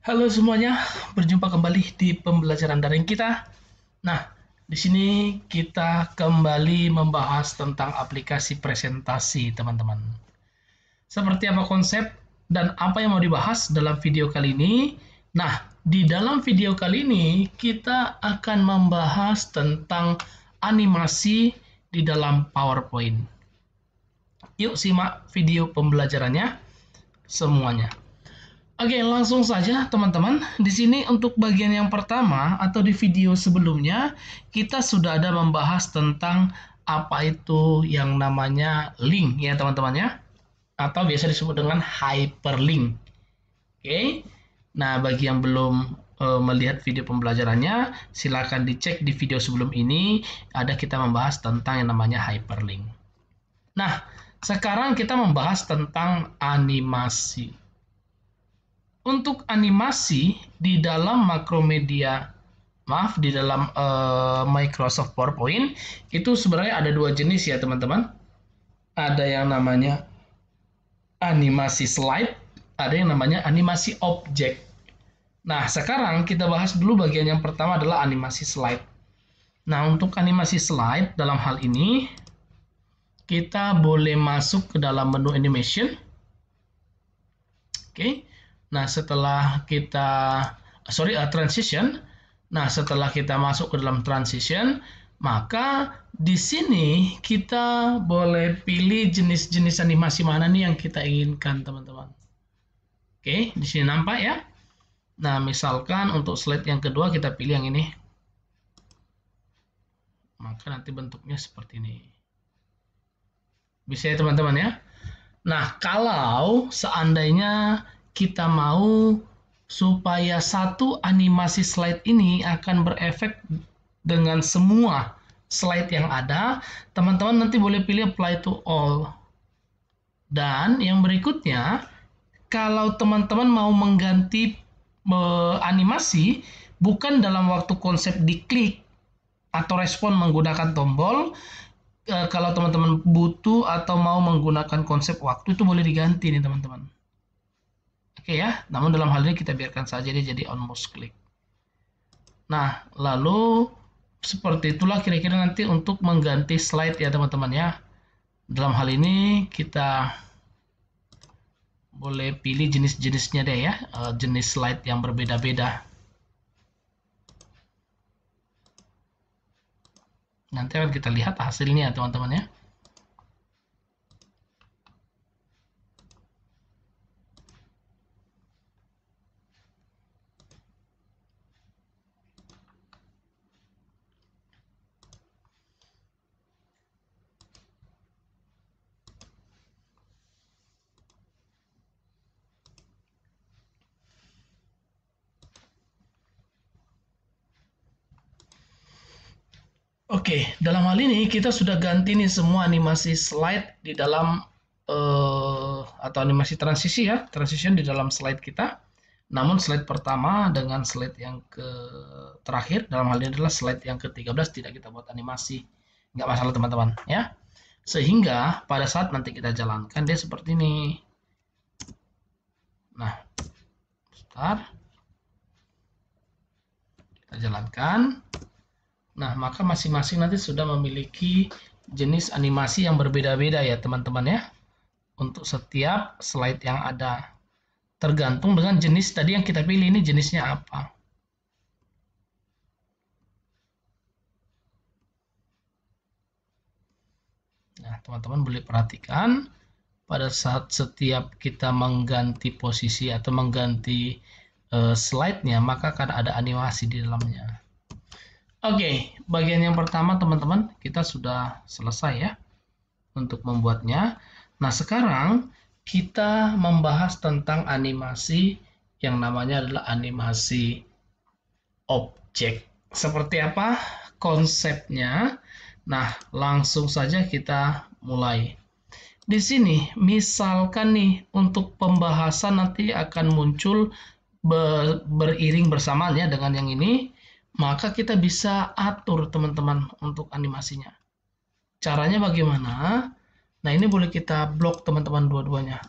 Halo semuanya, berjumpa kembali di pembelajaran daring kita. Nah, di sini kita kembali membahas tentang aplikasi presentasi, teman-teman. Seperti apa konsep dan apa yang mau dibahas dalam video kali ini? Nah, di dalam video kali ini kita akan membahas tentang animasi di dalam PowerPoint. Yuk simak video pembelajarannya semuanya. Oke, langsung saja teman-teman. Di sini untuk bagian yang pertama atau di video sebelumnya, kita sudah ada membahas tentang apa itu yang namanya link ya teman-teman ya. Atau biasa disebut dengan hyperlink. Oke. Nah, bagi yang belum melihat video pembelajarannya, silakan dicek di video sebelum ini, ada kita membahas tentang yang namanya hyperlink. Nah, sekarang kita membahas tentang animasi. Untuk animasi di dalam Makromedia, di dalam Microsoft PowerPoint itu sebenarnya ada dua jenis ya teman-teman. Ada yang namanya animasi slide, ada yang namanya animasi objek. Nah, sekarang kita bahas dulu bagian yang pertama adalah animasi slide. Nah, untuk animasi slide dalam hal ini kita boleh masuk ke dalam menu animation. Oke. Nah, setelah kita transition. Nah, setelah kita masuk ke dalam transition, maka di sini kita boleh pilih jenis-jenis animasi mana nih yang kita inginkan, teman-teman. Oke, di sini nampak ya. Nah, misalkan untuk slide yang kedua kita pilih yang ini. Maka nanti bentuknya seperti ini. Bisa ya, teman-teman ya. Nah, kalau seandainya kita mau supaya satu animasi slide ini akan berefek dengan semua slide yang ada, teman-teman nanti boleh pilih apply to all. Dan yang berikutnya, kalau teman-teman mau mengganti animasi, bukan dalam waktu konsep diklik atau respon menggunakan tombol, kalau teman-teman butuh atau mau menggunakan konsep waktu itu boleh diganti nih teman-teman. Oke ya, namun dalam hal ini kita biarkan saja dia jadi on mouse click. Nah, lalu seperti itulah kira-kira nanti untuk mengganti slide ya teman-teman ya. Dalam hal ini kita boleh pilih jenis-jenisnya deh ya, jenis slide yang berbeda-beda. Nanti akan kita lihat hasilnya teman-teman ya. Oke, dalam hal ini kita sudah ganti nih semua animasi slide di dalam atau animasi transisi ya, transition di dalam slide kita. Namun slide pertama dengan slide yang terakhir dalam hal ini adalah slide yang ke-13 tidak kita buat animasi. Nggak masalah teman-teman ya. Sehingga pada saat nanti kita jalankan dia seperti ini. Nah, sebentar. Kita jalankan. Nah, maka masing-masing nanti sudah memiliki jenis animasi yang berbeda-beda ya teman-teman ya. Untuk setiap slide yang ada. Tergantung dengan jenis tadi yang kita pilih ini jenisnya apa. Nah, teman-teman boleh perhatikan pada saat setiap kita mengganti posisi atau mengganti slide-nya, maka akan ada animasi di dalamnya. Oke, bagian yang pertama teman-teman kita sudah selesai ya untuk membuatnya. Nah, sekarang kita membahas tentang animasi yang namanya adalah animasi objek. Seperti apa konsepnya? Nah, langsung saja kita mulai. Di sini, misalkan nih, untuk pembahasan nanti akan muncul beriring bersamanya dengan yang ini, maka kita bisa atur teman-teman untuk animasinya. Caranya bagaimana? Nah, ini boleh kita blok teman-teman dua-duanya.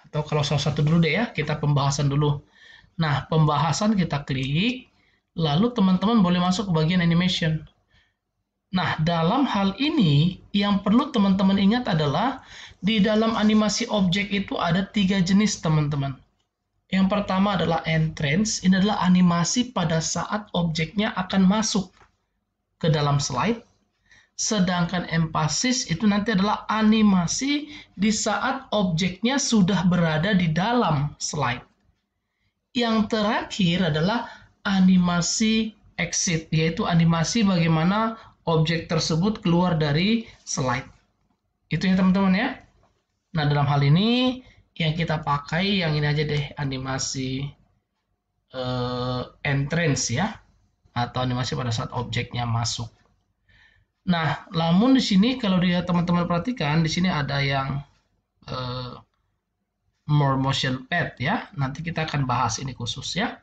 Atau kalau salah satu dulu deh ya, kita pembahasan dulu. Nah, pembahasan kita klik, lalu teman-teman boleh masuk ke bagian animation. Nah, dalam hal ini, yang perlu teman-teman ingat adalah, di dalam animasi objek itu ada 3 jenis, teman-teman. Yang pertama adalah entrance, ini adalah animasi pada saat objeknya akan masuk ke dalam slide. Sedangkan emphasis itu nanti adalah animasi di saat objeknya sudah berada di dalam slide. Yang terakhir adalah animasi exit, yaitu animasi bagaimana objek tersebut keluar dari slide. Itu ya teman-teman ya. Nah, dalam hal ini yang kita pakai yang ini aja deh, animasi entrance ya, atau animasi pada saat objeknya masuk. Nah, namun di sini kalau dia teman-teman perhatikan, di sini ada yang more motion pad ya. Nanti kita akan bahas ini khusus ya.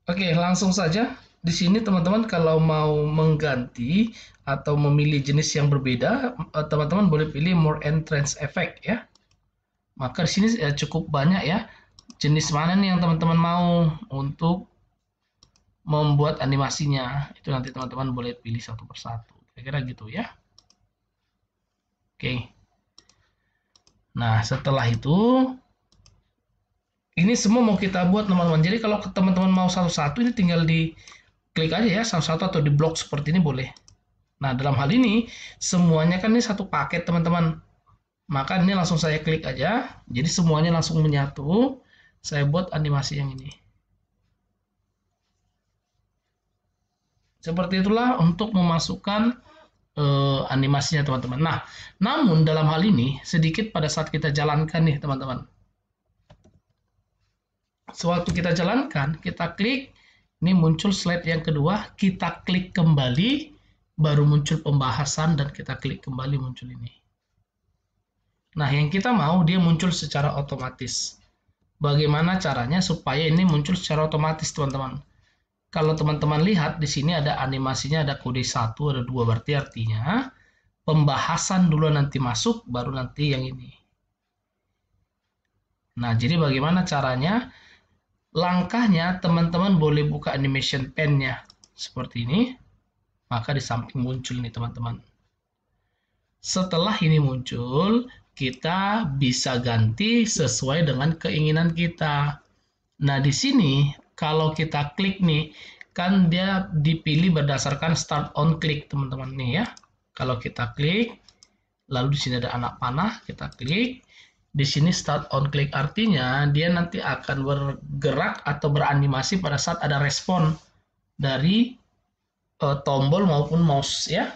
Oke, langsung saja. Di sini teman-teman kalau mau mengganti atau memilih jenis yang berbeda, teman-teman boleh pilih more entrance effect ya. Maka di sini cukup banyak ya. Jenis mana nih yang teman-teman mau untuk membuat animasinya. Itu nanti teman-teman boleh pilih satu persatu. Kira-kira gitu ya. Oke. Nah, setelah itu ini semua mau kita buat teman-teman. Jadi kalau teman-teman mau satu-satu, ini tinggal di klik aja ya satu-satu atau di blok seperti ini boleh. Nah, dalam hal ini semuanya kan ini satu paket teman-teman. Maka ini langsung saya klik aja. Jadi semuanya langsung menyatu. Saya buat animasi yang ini. Seperti itulah untuk memasukkan animasinya teman-teman. Nah, namun dalam hal ini sedikit pada saat kita jalankan nih teman-teman. Sewaktu kita jalankan, kita klik, ini muncul slide yang kedua, kita klik kembali, baru muncul pembahasan dan kita klik kembali muncul ini. Nah, yang kita mau dia muncul secara otomatis. Bagaimana caranya supaya ini muncul secara otomatis teman-teman? Kalau teman-teman lihat di sini ada animasinya, ada kode 1, ada 2, berarti artinya pembahasan dulu nanti masuk, baru nanti yang ini. Nah, jadi bagaimana caranya? Langkahnya teman-teman boleh buka animation pen-nya seperti ini, maka di samping muncul nih teman-teman. Setelah ini muncul, kita bisa ganti sesuai dengan keinginan kita. Nah, di sini kalau kita klik nih, kan dia dipilih berdasarkan start on click teman-teman nih ya. Kalau kita klik, lalu di sini ada anak panah, kita klik. Di sini start on click artinya dia nanti akan bergerak atau beranimasi pada saat ada respon dari tombol maupun mouse ya.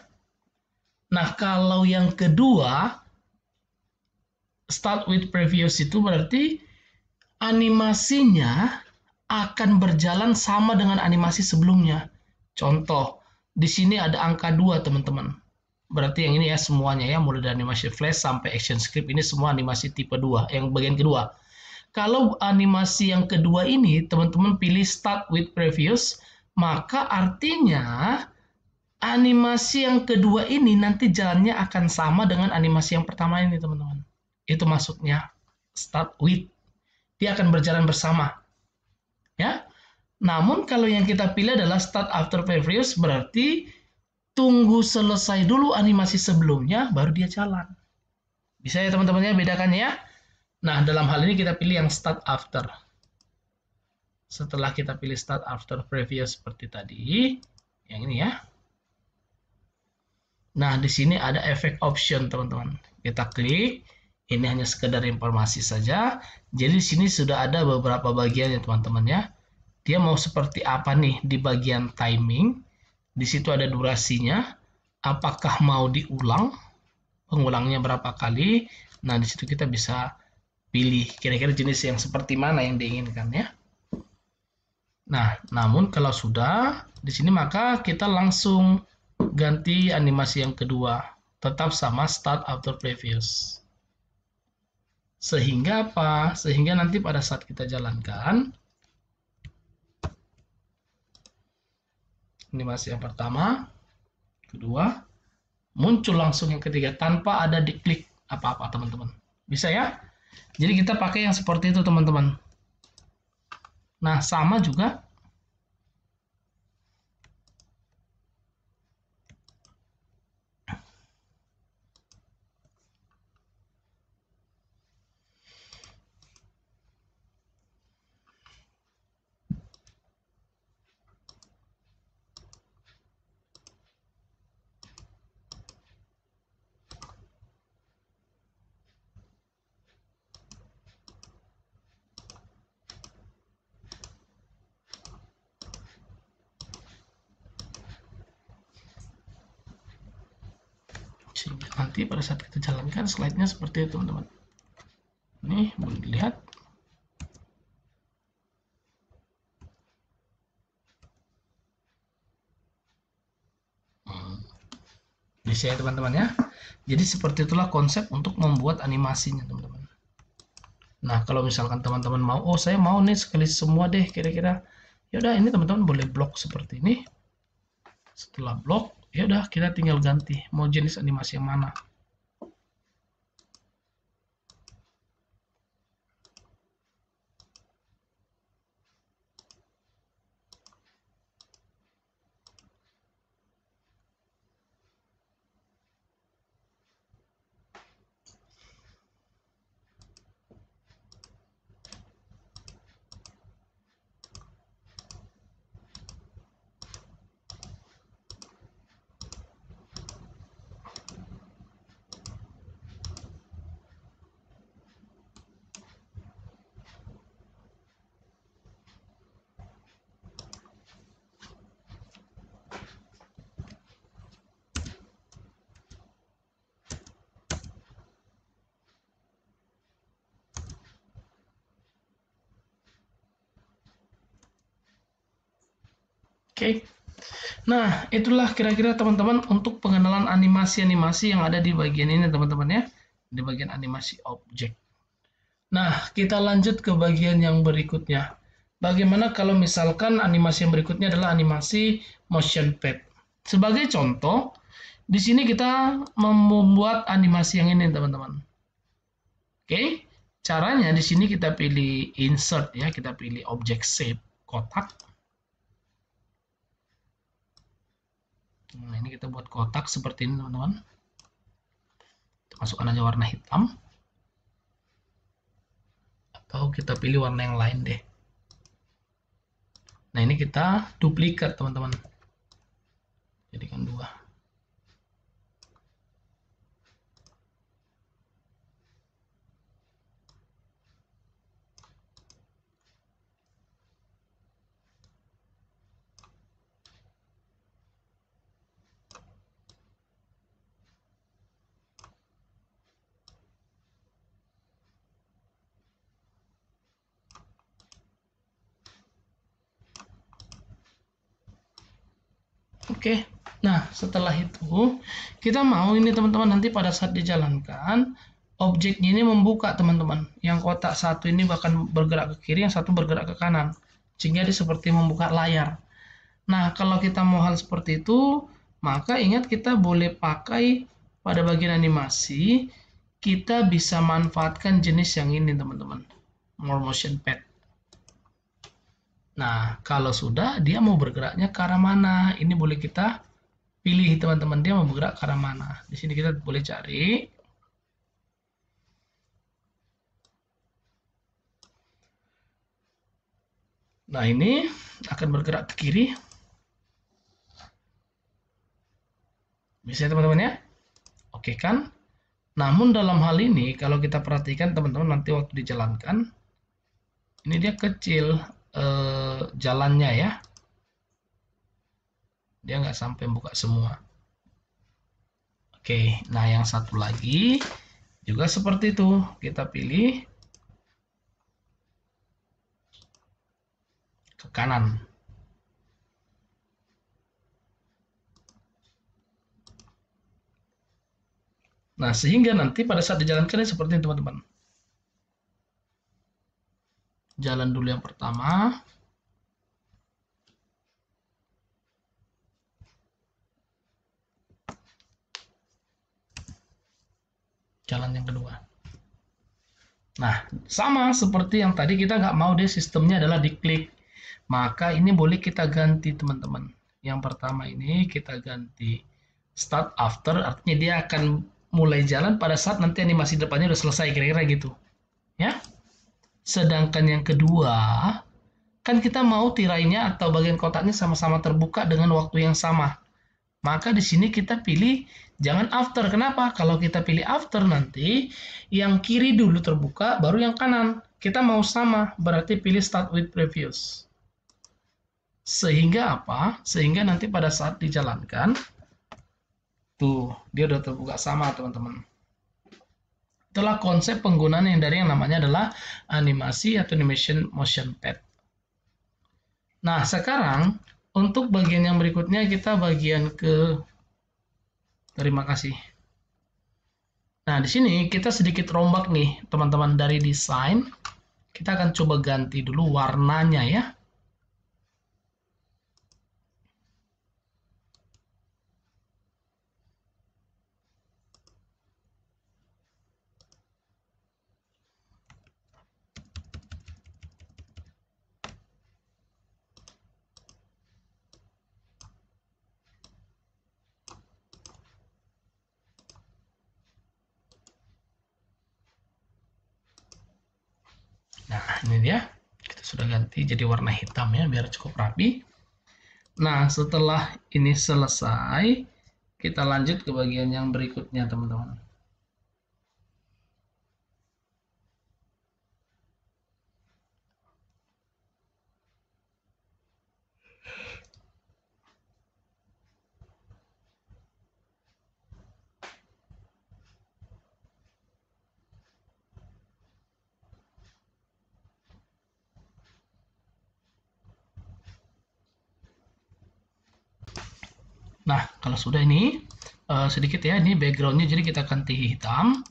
Nah, kalau yang kedua start with previous itu berarti animasinya akan berjalan sama dengan animasi sebelumnya. Contoh, di sini ada angka 2 teman-teman. Berarti yang ini ya semuanya ya, mulai dari animasi flash sampai action script, ini semua animasi tipe 2, yang bagian kedua. Kalau animasi yang kedua ini, teman-teman pilih start with previous, maka artinya animasi yang kedua ini nanti jalannya akan sama dengan animasi yang pertama ini, teman-teman. Itu maksudnya start with. Dia akan berjalan bersama. Ya. Namun kalau yang kita pilih adalah start after previous, berarti tunggu selesai dulu animasi sebelumnya, baru dia jalan. Bisa ya teman-teman ya, bedakan ya. Nah, dalam hal ini kita pilih yang start after. Setelah kita pilih start after previous seperti tadi, yang ini ya. Nah, di sini ada efek option teman-teman. Kita klik, ini hanya sekedar informasi saja. Jadi di sini sudah ada beberapa bagian ya teman-teman ya. Dia mau seperti apa nih di bagian timing. Di situ ada durasinya, apakah mau diulang, pengulangnya berapa kali. Nah, di situ kita bisa pilih kira-kira jenis yang seperti mana yang diinginkan ya. Nah, namun kalau sudah di sini maka kita langsung ganti animasi yang kedua, tetap sama start after previous. Sehingga apa? Sehingga nanti pada saat kita jalankan, animasi yang pertama, kedua, muncul langsung yang ketiga tanpa ada diklik apa-apa teman-teman. Bisa ya? Jadi kita pakai yang seperti itu teman-teman. Nah, sama juga. Sehingga nanti pada saat kita jalankan slide-nya seperti itu teman-teman. Ini boleh dilihat. Bisa ya teman-teman ya. Jadi seperti itulah konsep untuk membuat animasinya teman-teman. Nah kalau misalkan teman-teman mau, oh saya mau nih sekali semua deh kira-kira. Ya udah ini teman-teman boleh blok seperti ini. Setelah blok, ya udah kita tinggal ganti mau jenis animasi yang mana. Oke. Nah, itulah kira-kira teman-teman untuk pengenalan animasi-animasi yang ada di bagian ini teman-teman ya. Di bagian animasi objek. Nah, kita lanjut ke bagian yang berikutnya. Bagaimana kalau misalkan animasi yang berikutnya adalah animasi motion pad. Sebagai contoh, di sini kita membuat animasi yang ini teman-teman. Oke, caranya di sini kita pilih insert ya, kita pilih object shape kotak. Nah, ini kita buat kotak seperti ini teman-teman. Masukkan aja warna hitam. Atau kita pilih warna yang lain deh. Nah, ini kita duplikat teman-teman. Jadikan dua. Oke, nah setelah itu kita mau ini teman-teman nanti pada saat dijalankan objeknya ini membuka teman-teman. Yang kotak satu ini bahkan bergerak ke kiri, yang satu bergerak ke kanan, sehingga dia seperti membuka layar. Nah kalau kita mau hal seperti itu, maka ingat kita boleh pakai pada bagian animasi, kita bisa manfaatkan jenis yang ini teman-teman, More Motion Pad. Nah, kalau sudah dia mau bergeraknya ke arah mana? Ini boleh kita pilih teman-teman, dia mau bergerak ke arah mana. Di sini kita boleh cari. Nah, ini akan bergerak ke kiri. Bisa ya teman-teman ya? Oke kan? Namun dalam hal ini kalau kita perhatikan teman-teman nanti waktu dijalankan, ini dia kecil jalannya ya. Dia nggak sampai buka semua. Oke, nah yang satu lagi juga seperti itu. Kita pilih ke kanan. Nah, sehingga nanti pada saat dijalankan seperti ini teman-teman. Jalan dulu yang pertama. Jalan yang kedua. Nah, sama seperti yang tadi kita nggak mau deh sistemnya adalah diklik. Maka ini boleh kita ganti teman-teman. Yang pertama ini kita ganti start after, artinya dia akan mulai jalan pada saat nanti animasi depannya udah selesai, kira-kira gitu. Ya. Sedangkan yang kedua, kan kita mau tirainya atau bagian kotaknya sama-sama terbuka dengan waktu yang sama. Maka di sini kita pilih jangan after. Kenapa? Kalau kita pilih after nanti yang kiri dulu terbuka, baru yang kanan. Kita mau sama, berarti pilih start with previous. Sehingga apa? Sehingga nanti pada saat dijalankan, tuh dia udah terbuka sama teman-teman. Itulah konsep penggunaan yang dari yang namanya adalah animasi atau animation motion pad. Nah, sekarang untuk bagian yang berikutnya kita bagian ke terima kasih. Nah, di sini kita sedikit rombak nih, teman-teman, dari desain. Kita akan coba ganti dulu warnanya ya. Nah, ini dia. Kita sudah ganti jadi warna hitam ya, biar cukup rapi. Nah, setelah ini selesai, kita lanjut ke bagian yang berikutnya, teman-teman. Nah, kalau sudah ini, sedikit ya, ini backgroundnya jadi kita ganti hitam.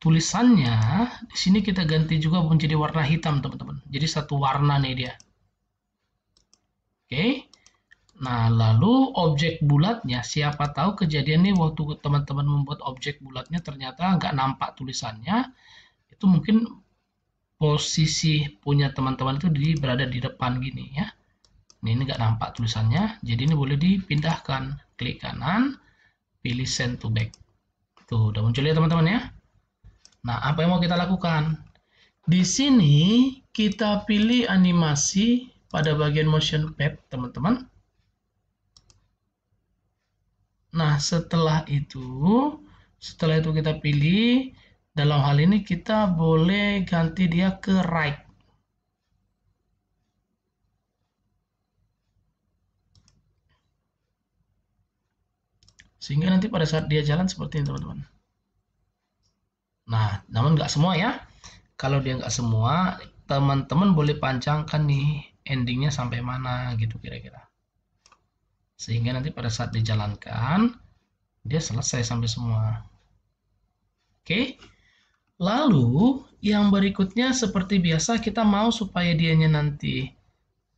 Tulisannya, di sini kita ganti juga menjadi warna hitam, teman-teman. Jadi satu warna nih dia. Oke. Nah, lalu objek bulatnya, siapa tahu kejadian nih waktu teman-teman membuat objek bulatnya ternyata nggak nampak tulisannya, itu mungkin posisi punya teman-teman itu berada di depan gini ya. Ini nggak nampak tulisannya, jadi ini boleh dipindahkan. Klik kanan, pilih send to back. Tuh, udah muncul ya teman-teman ya. Nah, apa yang mau kita lakukan? Di sini kita pilih animasi pada bagian motion pad, teman-teman. Nah, setelah itu kita pilih, dalam hal ini kita boleh ganti dia ke right. Sehingga nanti pada saat dia jalan seperti ini, teman-teman. Nah, namun nggak semua ya. Kalau dia nggak semua, teman-teman boleh panjangkan nih endingnya sampai mana gitu kira-kira. Sehingga nanti pada saat dijalankan, dia selesai sampai semua. Oke. Lalu yang berikutnya seperti biasa kita mau supaya dianya nanti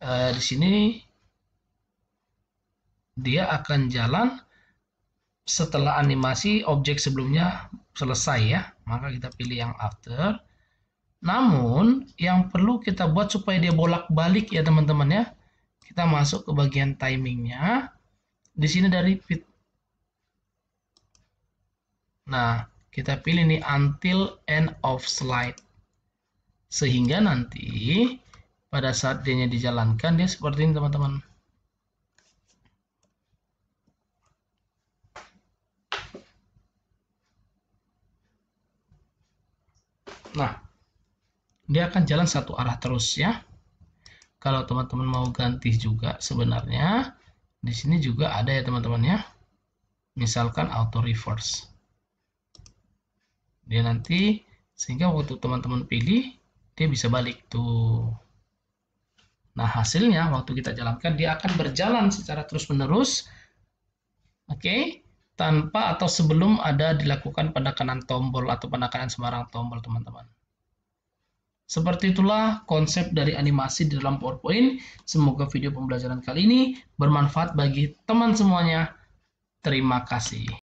di sini dia akan jalan setelah animasi objek sebelumnya selesai ya. Maka kita pilih yang after. Namun yang perlu kita buat supaya dia bolak-balik ya teman-teman ya. Kita masuk ke bagian timingnya. Di sini dari fit. Nah, kita pilih nih until end of slide. Sehingga nanti pada saat dia dijalankan dia seperti ini teman-teman. Nah, dia akan jalan satu arah terus ya. Kalau teman-teman mau ganti juga sebenarnya di sini juga ada ya teman-teman ya. Misalkan auto reverse. Dia nanti sehingga waktu teman-teman pilih dia bisa balik tuh. Nah, hasilnya waktu kita jalankan dia akan berjalan secara terus-menerus. Oke, tanpa atau sebelum ada dilakukan penekanan tombol atau penekanan sembarang tombol, teman-teman. Seperti itulah konsep dari animasi di dalam PowerPoint. Semoga video pembelajaran kali ini bermanfaat bagi teman semuanya. Terima kasih.